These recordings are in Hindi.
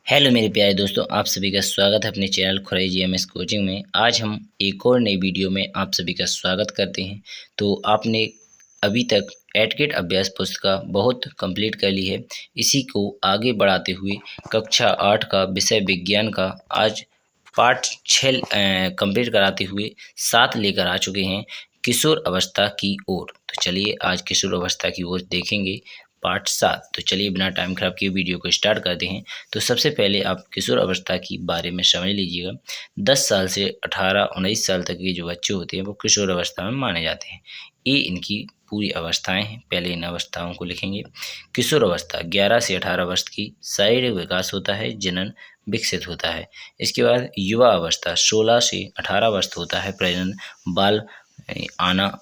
हेलो मेरे प्यारे दोस्तों, आप सभी का स्वागत है अपने चैनल खुराई जीएमएस कोचिंग में। आज हम एक और नई वीडियो में आप सभी का स्वागत करते हैं। तो आपने अभी तक एडकेट अभ्यास पुस्तिका बहुत कंप्लीट कर ली है। इसी को आगे बढ़ाते हुए कक्षा 8 का विषय विज्ञान का आज पार्ट 6 कंप्लीट कराते हुए 7 लेकर आ चुके हैं किशोर अवस्था की ओर। तो चलिए आज किशोर अवस्था की ओर देखेंगे पार्ट 7। तो चलिए बिना टाइम खराब किए वीडियो को स्टार्ट करते हैं। तो सबसे पहले आप किशोर अवस्था की बारे में समझ लीजिएगा। 10 साल से 18-19 साल तक के जो बच्चे होते हैं वो किशोर अवस्था में माने जाते हैं। ये इनकी पूरी अवस्थाएं हैं। पहले इन अवस्थाओं को लिखेंगे। किशोर अवस्था 11 से 18 वर्ष की शारीरिक विकास होता है, जनन विकसित होता है। इसके बाद युवा अवस्था 16 से 18 वर्ष होता है, प्रजनन, बाल आना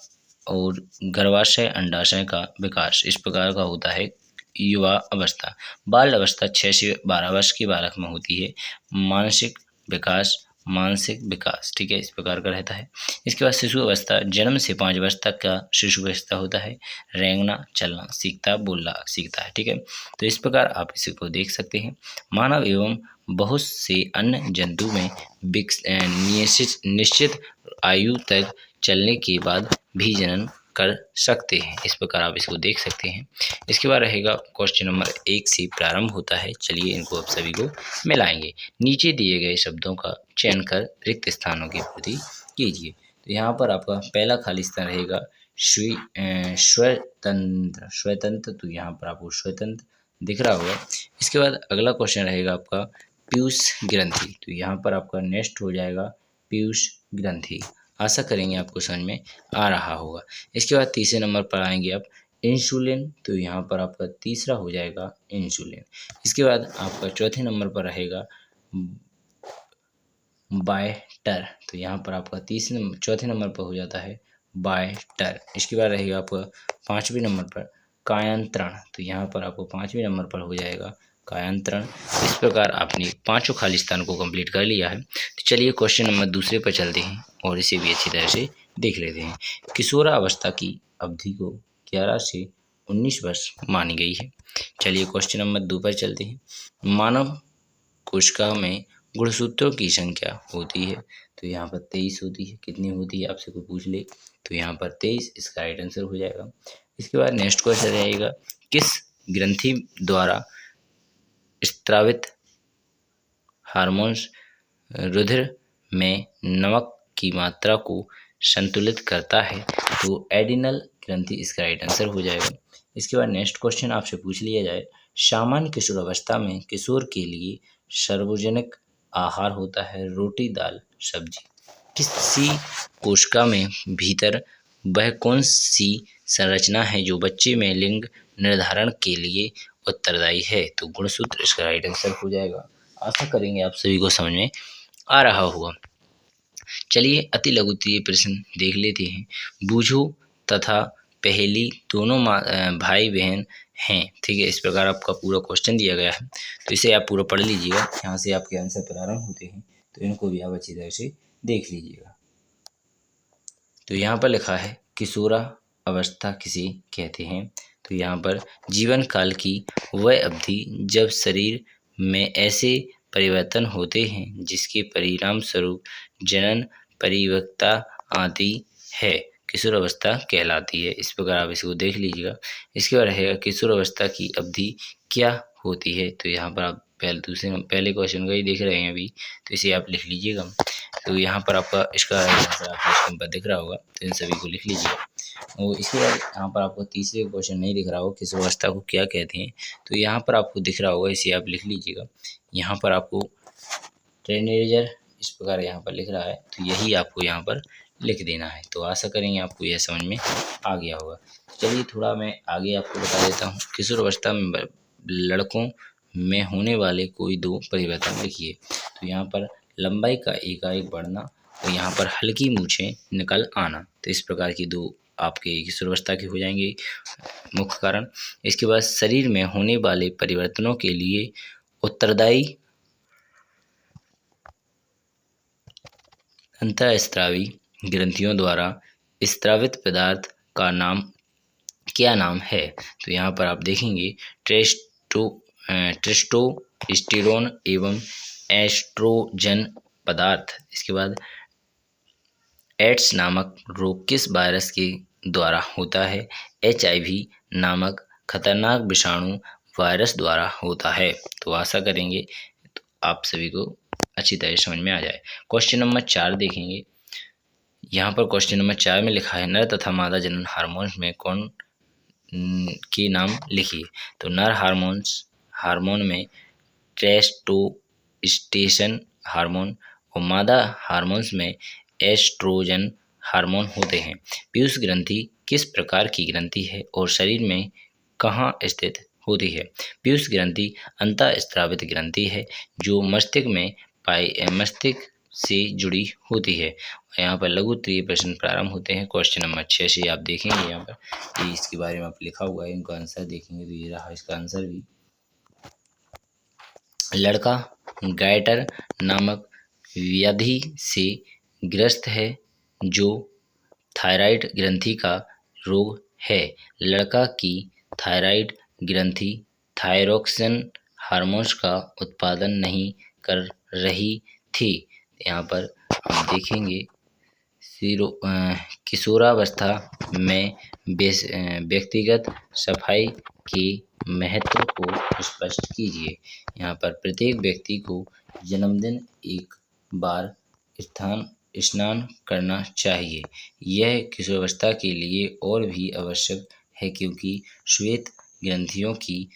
और गर्भाशय अंडाशय का विकास इस प्रकार का होता है युवा अवस्था। बाल अवस्था 6 से 12 वर्ष के बालक में होती है। मानसिक विकास ठीक है, इस प्रकार का रहता है। इसके बाद शिशु अवस्था जन्म से 5 वर्ष तक का शिशु अवस्था होता है। रेंगना, चलना सीखता, बोलना सीखता है। ठीक है, तो इस प्रकार आप इसी को देख सकते हैं। मानव एवं बहुत से अन्य जंतु में निश्चित आयु तक चलने के बाद भी जनन कर सकते हैं। इस प्रकार आप इसको देख सकते हैं। इसके बाद रहेगा क्वेश्चन नंबर 1 से प्रारंभ होता है। चलिए इनको आप सभी को मिलाएंगे। नीचे दिए गए शब्दों का चयन कर रिक्त स्थानों की पूर्ति कीजिए। तो यहाँ पर आपका पहला खाली स्थान रहेगा स्वतंत्र। तो यहाँ पर आपको स्वतंत्र दिख रहा होगा। इसके बाद अगला क्वेश्चन रहेगा आपका पीयूष ग्रंथि। तो यहाँ पर आपका नेक्स्ट हो जाएगा पीयूष ग्रंथि। आशा करेंगे आपको समझ में आ रहा होगा। इसके बाद तीसरे नंबर पर आएंगे आप इंसुलिन। तो यहाँ पर आपका तीसरा हो जाएगा इंसुलिन। इसके बाद आपका चौथे नंबर पर रहेगा बायटर। तो यहाँ पर आपका चौथे नंबर पर हो जाता है बायटर। इसके बाद रहेगा आपका 5वें नंबर पर कायांतरण। तो यहाँ पर आपको 5वें नंबर पर हो जाएगा कायांतरण। इस प्रकार आपने पांचों खाली स्थान को कंप्लीट कर लिया है। तो चलिए क्वेश्चन नंबर दूसरे पर चलते हैं और इसे भी अच्छी तरह से देख लेते हैं। किशोरावस्था की अवधि को 11 से 19 वर्ष मानी गई है। चलिए क्वेश्चन नंबर 2 पर चलते हैं। मानव कोशिका में गुणसूत्रों की संख्या होती है। तो यहाँ पर 23 होती है। कितनी होती है आपसे कोई पूछ ले तो यहाँ पर 23 इसका राइट आंसर हो जाएगा। इसके बाद नेक्स्ट क्वेश्चन रहेगा किस ग्रंथि द्वारा स्त्रावित हार्मोन्स रुधिर में नमक की मात्रा को संतुलित करता है। तो एडिनल ग्रंथि इसका राइट आंसर हो जाएगा। इसके बाद नेक्स्ट क्वेश्चन आपसे पूछ लिया जाए सामान्य किशोर अवस्था में किशोर के लिए सार्वजनिक आहार होता है रोटी, दाल, सब्जी। किसी कोशिका में भीतर वह कौन सी संरचना है जो बच्चे में लिंग निर्धारण के लिए उत्तरदायी है। तो गुणसूत्र इसका राइट आंसर हो जाएगा। आशा करेंगे आप सभी को समझ में आ रहा होगा। चलिए अति लघुत्तरीय प्रश्न देख लेते हैं। बूझो तथा पहेली दोनों भाई बहन हैं। ठीक है, इस प्रकार आपका पूरा क्वेश्चन दिया गया है। तो इसे आप पूरा पढ़ लीजिएगा। यहाँ से आपके आंसर प्रारंभ होते हैं, तो इनको भी आप अच्छी तरह से देख लीजिएगा। तो यहाँ पर लिखा है किशोरा अवस्था किसे कहते हैं। तो यहाँ पर जीवन काल की वह अवधि जब शरीर में ऐसे परिवर्तन होते हैं जिसके परिणाम स्वरूप जनन परिपक्वता आती है, किशोर अवस्था कहलाती है। इस प्रकार आप इसको देख लीजिएगा। इसके बाद रहेगा किशोर अवस्था की अवधि क्या होती है। तो यहाँ पर आप पहले क्वेश्चन का ही देख रहे हैं अभी, तो इसे आप लिख लीजिएगा। तो यहाँ पर आपका इसका आंसर आपको स्क्रीन पर दिख रहा होगा, तो इन सभी को लिख लीजिएगा। और इसके बाद यहाँ पर आपको तीसरे क्वेश्चन नहीं दिख रहा होगा किशोर अवस्था को क्या कहते हैं, तो यहाँ पर आपको दिख रहा होगा, इसे आप लिख लीजिएगा। यहाँ पर आपको टीनेजर इस प्रकार यहाँ पर लिख रहा है, तो यही आपको यहाँ पर लिख देना है। तो आशा करेंगे आपको यह समझ में आ गया होगा। चलिए थोड़ा मैं आगे आपको बता देता हूँ। किशोर अवस्था में लड़कों में होने वाले कोई 2 परिवर्तन लिखिए। तो यहाँ पर लंबाई का एकाएक बढ़ना और यहाँ पर हल्की मूछें निकल आना। तो इस प्रकार की 2 आपके किशोर अवस्था के हो जाएंगे मुख्य कारण। इसके बाद शरीर में होने वाले परिवर्तनों के लिए उत्तरदायी अंतःस्रावी ग्रंथियों द्वारा स्रावित पदार्थ का क्या नाम है। तो यहाँ पर आप देखेंगे टेस्टोस्टेरोन एवं एस्ट्रोजन पदार्थ। इसके बाद एड्स नामक रोग किस वायरस के द्वारा होता है? HIV नामक खतरनाक विषाणु वायरस द्वारा होता है। तो आशा करेंगे तो आप सभी को अच्छी तरह समझ में आ जाए। क्वेश्चन नंबर 4 देखेंगे। यहाँ पर क्वेश्चन नंबर 4 में लिखा है नर तथा मादा जनन हार्मोन्स में कौन के नाम लिखिए। तो नर हार्मोन में टेस्टोस्टेरोन हार्मोन और मादा हार्मोन्स में एस्ट्रोजन हार्मोन होते हैं। पीयूष ग्रंथि किस प्रकार की ग्रंथि है और शरीर में कहाँ स्थित होती है? पीयूष ग्रंथि अंतःस्रावित ग्रंथि है जो मस्तिष्क से जुड़ी होती है। यहाँ पर लघु उत्तरीय प्रश्न प्रारंभ होते हैं। क्वेश्चन नंबर 6 से आप देखेंगे यहाँ पर कि इसके बारे में आप लिखा हुआ है, इनका आंसर देखेंगे तो ये रहा इसका आंसर भी। लड़का गायटर नामक व्याधि से ग्रस्त है जो थायराइड ग्रंथि का रोग है। लड़का की थायराइड ग्रंथि थायरोक्सिन हार्मोन्स का उत्पादन नहीं कर रही थी। यहाँ पर हम देखेंगे किशोरावस्था में व्यक्तिगत सफाई के महत्व को स्पष्ट कीजिए। यहाँ पर प्रत्येक व्यक्ति को जन्मदिन एक बार स्नान करना चाहिए। यह किशोरावस्था के लिए और भी आवश्यक है क्योंकि श्वेत ग्रंथियों की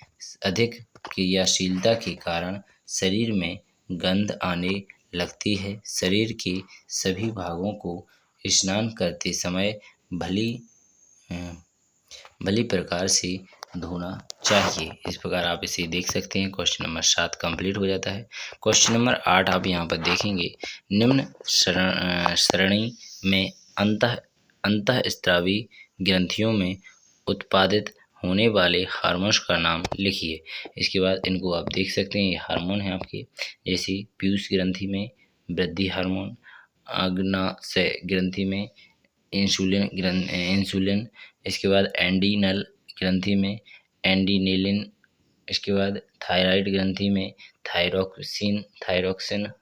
अधिक क्रियाशीलता के कारण शरीर में गंध आने लगती है। शरीर के सभी भागों को स्नान करते समय भली प्रकार से धोना चाहिए। इस प्रकार आप इसे देख सकते हैं। क्वेश्चन नंबर 7 कंप्लीट हो जाता है। क्वेश्चन नंबर 8 आप यहाँ पर देखेंगे। निम्न श्रेणी में अंतःस्रावी ग्रंथियों में उत्पादित होने वाले हार्मोन्स का नाम लिखिए। इसके बाद इनको आप देख सकते हैं, ये हार्मोन है आपके, जैसे पीयूष ग्रंथि में वृद्धि हार्मोन, अग्नाशय ग्रंथि में इंसुलिन, इसके बाद एंडीनल ग्रंथि में एंडिनेलिन, इसके बाद थायराइड ग्रंथि में थायरोक्सिन।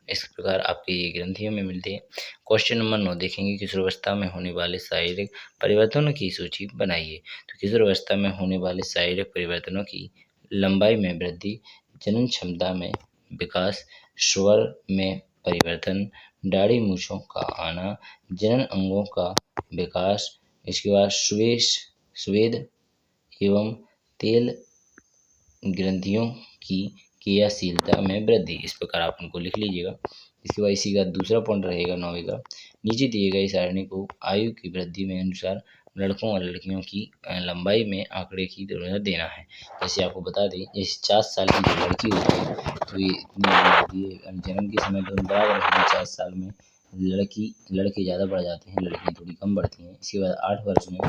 इस प्रकार आपके ये ग्रंथियों में मिलते हैं। क्वेश्चन नंबर 9 देखेंगे। किशोरावस्था में होने वाले शारीरिक परिवर्तनों की सूची बनाइए। तो किशोरावस्था में होने वाले शारीरिक परिवर्तनों की लंबाई में वृद्धि, जनन क्षमता में विकास, स्वर में परिवर्तन, दाढ़ी मूंछों का आना, जनन अंगों का विकास, इसके बाद स्वेद एवं तेल ग्रंथियों की क्रियाशीलता में वृद्धि। इस प्रकार आप उनको लिख लीजिएगा। इसके बाद इसी का दूसरा पॉइंट रहेगा 9वें का। नीचे दिए गए सारणी को आयु की वृद्धि में अनुसार लड़कों और लड़कियों की लंबाई में आंकड़े की तुलना देना है। जैसे आपको बता दें, जैसे 4 साल की जो लड़की होती है तो ये इतनी होती है, जन्म के समय दोनों बराबर होते हैं। 4 साल में लड़के ज़्यादा बढ़ जाते हैं, लड़कियाँ थोड़ी कम बढ़ती हैं। इसके बाद 8 वर्ष में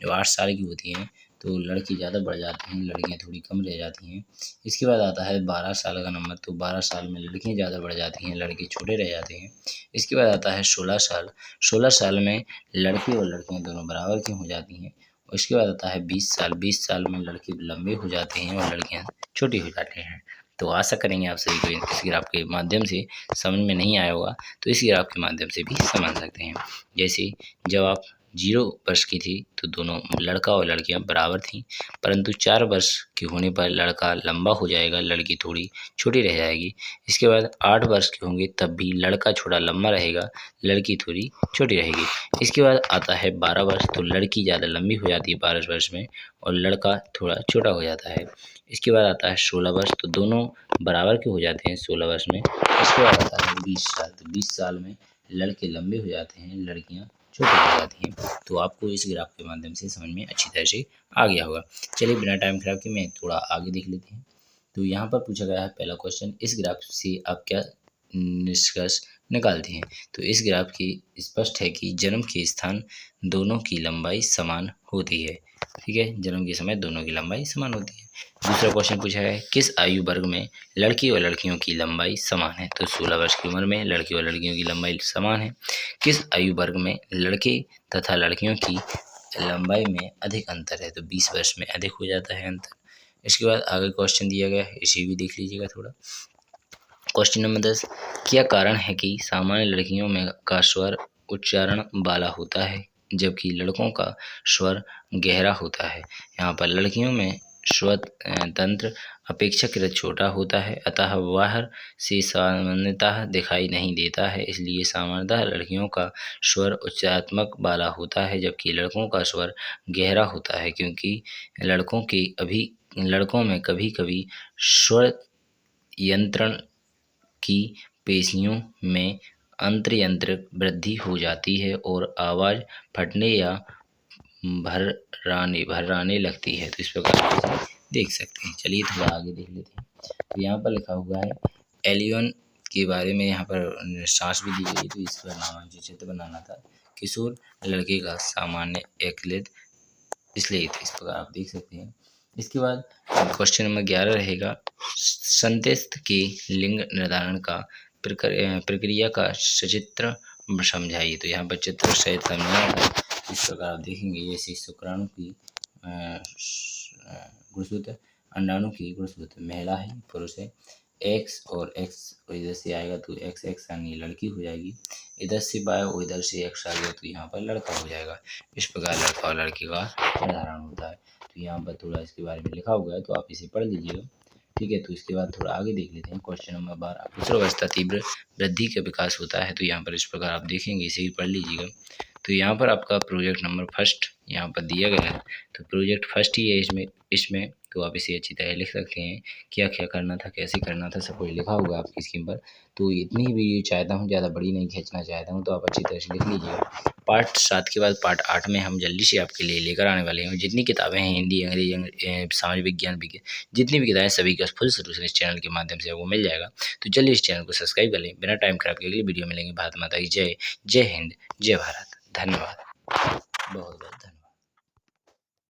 जो 8 साल की होती हैं तो लड़की ज़्यादा बढ़ जाती हैं, लड़कियाँ थोड़ी कम रह जाती हैं। इसके बाद आता है 12 साल का नंबर, तो 12 साल में लड़कियाँ ज़्यादा बढ़ जाती हैं, लड़के छोटे रह जाते हैं। इसके बाद आता है 16 साल। 16 साल में लड़के और लड़कियाँ दोनों बराबर की हो जाती हैं। और इसके बाद आता है 20 साल। 20 साल में लड़के लंबे हो जाते हैं और लड़कियाँ छोटी हो जाती हैं। तो आशा करेंगे आप सभी को इस ग्राफ के माध्यम से समझ में नहीं आया होगा तो इस ग्राफ के माध्यम से भी समझ सकते हैं। जैसे जब आप 0 वर्ष की थी तो दोनों लड़का और लड़कियां बराबर थीं, परंतु 4 वर्ष के होने पर लड़का लंबा हो जाएगा, लड़की थोड़ी छोटी रह जाएगी। इसके बाद 8 वर्ष के होंगे तब भी लड़का थोड़ा लंबा रहेगा, लड़की थोड़ी छोटी रहेगी। इसके बाद आता है 12 वर्ष, तो लड़की ज़्यादा लंबी हो जाती है 12 वर्ष में और लड़का थोड़ा छोटा हो जाता है। इसके बाद आता है 16 वर्ष, तो दोनों बराबर के हो जाते हैं 16 वर्ष में। इसके बाद आता है 20 साल, तो 20 साल में लड़के लंबे हो जाते हैं, लड़कियाँ छोटी हो जाती हैं। तो आपको इस ग्राफ के माध्यम से समझ में अच्छी तरह से आ गया होगा। चलिए बिना टाइम खराब किए मैं थोड़ा आगे देख लेते हैं। तो यहाँ पर पूछा गया है पहला क्वेश्चन, इस ग्राफ से आप क्या निष्कर्ष निकालते हैं? तो इस ग्राफ की स्पष्ट है कि जन्म के स्थान दोनों की लंबाई समान होती है। ठीक है, जन्म के समय दोनों की लंबाई समान होती है। दूसरा क्वेश्चन पूछा है किस आयु वर्ग में लड़की और लड़कियों की लंबाई समान है? तो 16 वर्ष की उम्र में लड़की और लड़कियों की लंबाई समान है। किस आयु वर्ग में लड़के तथा लड़कियों की लंबाई में अधिक अंतर है? तो 20 वर्ष में अधिक हो जाता है अंतर। इसके बाद आगे क्वेश्चन दिया गया है, इसे भी देख लीजिएगा थोड़ा। क्वेश्चन नंबर 10, क्या कारण है कि सामान्य लड़कियों में का स्वर उच्चारण वाला होता है जबकि लड़कों का स्वर गहरा होता है। यहाँ पर लड़कियों में स्वर तंत्र अपेक्षाकृत छोटा होता है, अतः बाहर से सामान्यतः दिखाई नहीं देता है, इसलिए सामान्यतः लड़कियों का स्वर उच्चारात्मक वाला होता है जबकि लड़कों का स्वर गहरा होता है, क्योंकि लड़कों में कभी कभी स्वर यंत्रण की पेशियों में अंतर्यंत्रिक वृद्धि हो जाती है और आवाज़ फटने या भर्राने लगती है। तो इस प्रकार से देख सकते हैं। चलिए थोड़ा आगे देख लेते हैं। तो यहाँ पर लिखा हुआ है एलियन के बारे में, यहाँ पर सांस भी दी गई, तो इस पर नामांकित चित्र बनाना था। किशोर लड़के का सामान्य एकलित इसलिए, तो इस प्रकार आप देख सकते हैं। इसके बाद क्वेश्चन नंबर 11 रहेगा, संत्यस्त के लिंग निर्धारण का प्रक्रिया का सचित्र समझाइए। तो यहाँ पर चित्र सहित समझाना है। इस प्रकार आप देखेंगे, जैसे शुक्राणु की गुणसूत्र, अंडाणु की गुणसूत्र, महिला है पुरुष है, एक्स और एक्स इधर से आएगा तो एक्स एक्स यानी लड़की हो जाएगी, इधर से बाय और इधर से एक्स आ गया तो यहाँ पर लड़का हो जाएगा। इस प्रकार लड़का और लड़की का निर्धारण होता है। तो यहाँ पर थोड़ा इसके बारे में लिखा हुआ है, तो आप इसे पढ़ लीजिएगा, ठीक है। तो इसके बाद थोड़ा आगे देख लेते हैं। क्वेश्चन नंबर 12, किशोरावस्था तीव्र वृद्धि का विकास होता है। तो यहाँ पर इस प्रकार आप देखेंगे, इसे भी पढ़ लीजिएगा। तो यहाँ पर आपका प्रोजेक्ट नंबर फर्स्ट यहाँ पर दिया गया है, तो प्रोजेक्ट फर्स्ट ही है इसमें तो आप इसे अच्छी तरह लिख सकते हैं, क्या क्या करना था, कैसे करना था, सब कुछ लिखा हुआ है आपकी स्क्रीन पर। तो इतनी ही वीडियो चाहता हूँ, ज़्यादा बड़ी नहीं खींचना चाहता हूँ, तो आप अच्छी तरह से लिख लीजिएगा। पार्ट 7 के बाद पार्ट 8 में हम जल्दी से आपके लिए लेकर आने वाले हैं। जितनी किताबें हैं, हिंदी, अंग्रेजी, सामाजिक विज्ञान, जितनी भी किताबें, सभी का फुल सोल्यूशन इस चैनल के माध्यम से आपको मिल जाएगा। तो चलिए इस चैनल को सब्सक्राइब कर लें। बिना टाइम खराब के अगली वीडियो मिलेंगे। भारत माता की जय। जय हिंद, जय भारत। धन्यवाद बहुत बहुत।